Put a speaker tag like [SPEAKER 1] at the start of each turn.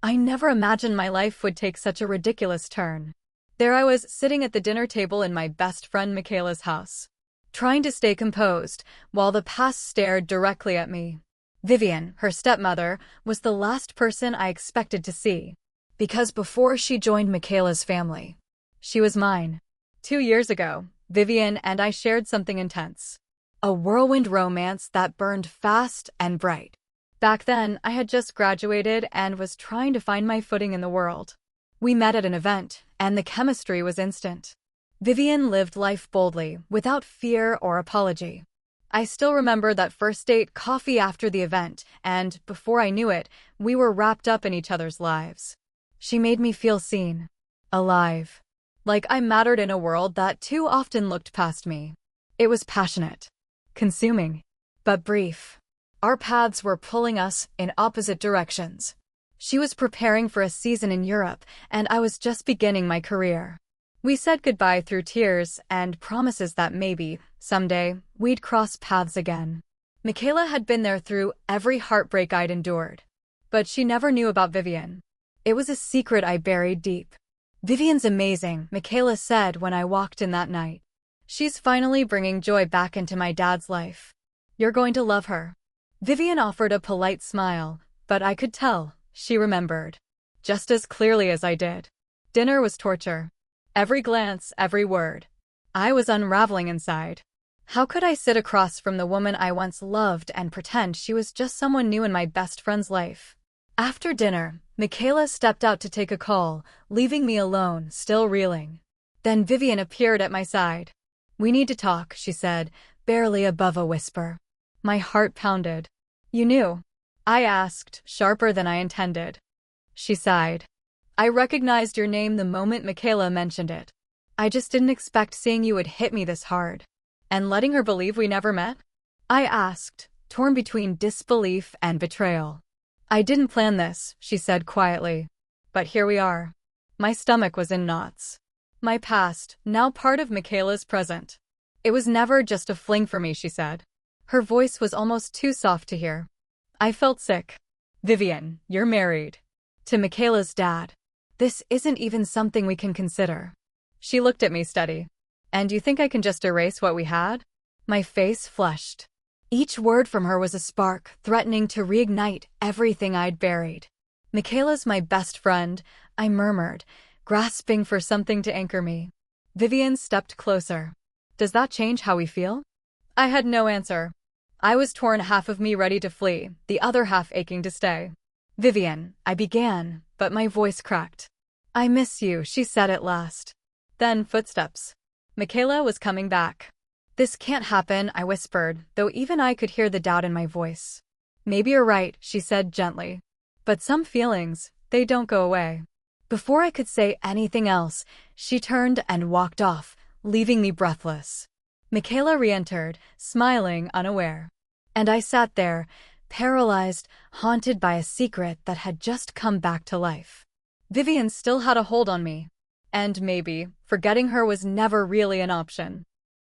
[SPEAKER 1] I never imagined my life would take such a ridiculous turn. There I was, sitting at the dinner table in my best friend Michaela's house, trying to stay composed, while the past stared directly at me. Vivian, her stepmother, was the last person I expected to see, because before she joined Michaela's family, she was mine. 2 years ago, Vivian and I shared something intense. A whirlwind romance that burned fast and bright. Back then, I had just graduated and was trying to find my footing in the world. We met at an event, and the chemistry was instant. Vivian lived life boldly, without fear or apology. I still remember that first date coffee after the event, and, before I knew it, we were wrapped up in each other's lives. She made me feel seen. Alive. Like I mattered in a world that too often looked past me. It was passionate. Consuming. But brief. Our paths were pulling us in opposite directions. She was preparing for a season in Europe, and I was just beginning my career. We said goodbye through tears and promises that maybe, someday, we'd cross paths again. Michaela had been there through every heartbreak I'd endured. But she never knew about Vivian. It was a secret I buried deep. Vivian's amazing, Michaela said when I walked in that night. She's finally bringing joy back into my dad's life. You're going to love her. Vivian offered a polite smile, but I could tell she remembered. Just as clearly as I did. Dinner was torture. Every glance, every word. I was unraveling inside. How could I sit across from the woman I once loved and pretend she was just someone new in my best friend's life? After dinner, Michaela stepped out to take a call, leaving me alone, still reeling. Then Vivian appeared at my side. We need to talk, she said, barely above a whisper. My heart pounded. You knew? I asked, sharper than I intended. She sighed. I recognized your name the moment Michaela mentioned it. I just didn't expect seeing you would hit me this hard. And letting her believe we never met? I asked, torn between disbelief and betrayal. I didn't plan this, she said quietly. But here we are. My stomach was in knots. My past, now part of Michaela's present. It was never just a fling for me, she said. Her voice was almost too soft to hear. I felt sick. Vivian, you're married. To Michaela's dad. This isn't even something we can consider. She looked at me steady. And you think I can just erase what we had? My face flushed. Each word from her was a spark, threatening to reignite everything I'd buried. Michaela's my best friend, I murmured, grasping for something to anchor me. Vivian stepped closer. Does that change how we feel? I had no answer. I was torn, half of me ready to flee, the other half aching to stay. Vivian, I began, but my voice cracked. I miss you, she said at last. Then footsteps. Michaela was coming back. This can't happen, I whispered, though even I could hear the doubt in my voice. Maybe you're right, she said gently. But some feelings, they don't go away. Before I could say anything else, she turned and walked off, leaving me breathless. Michaela re-entered, smiling, unaware. And I sat there, paralyzed, haunted by a secret that had just come back to life. Vivian still had a hold on me. And maybe, forgetting her was never really an option.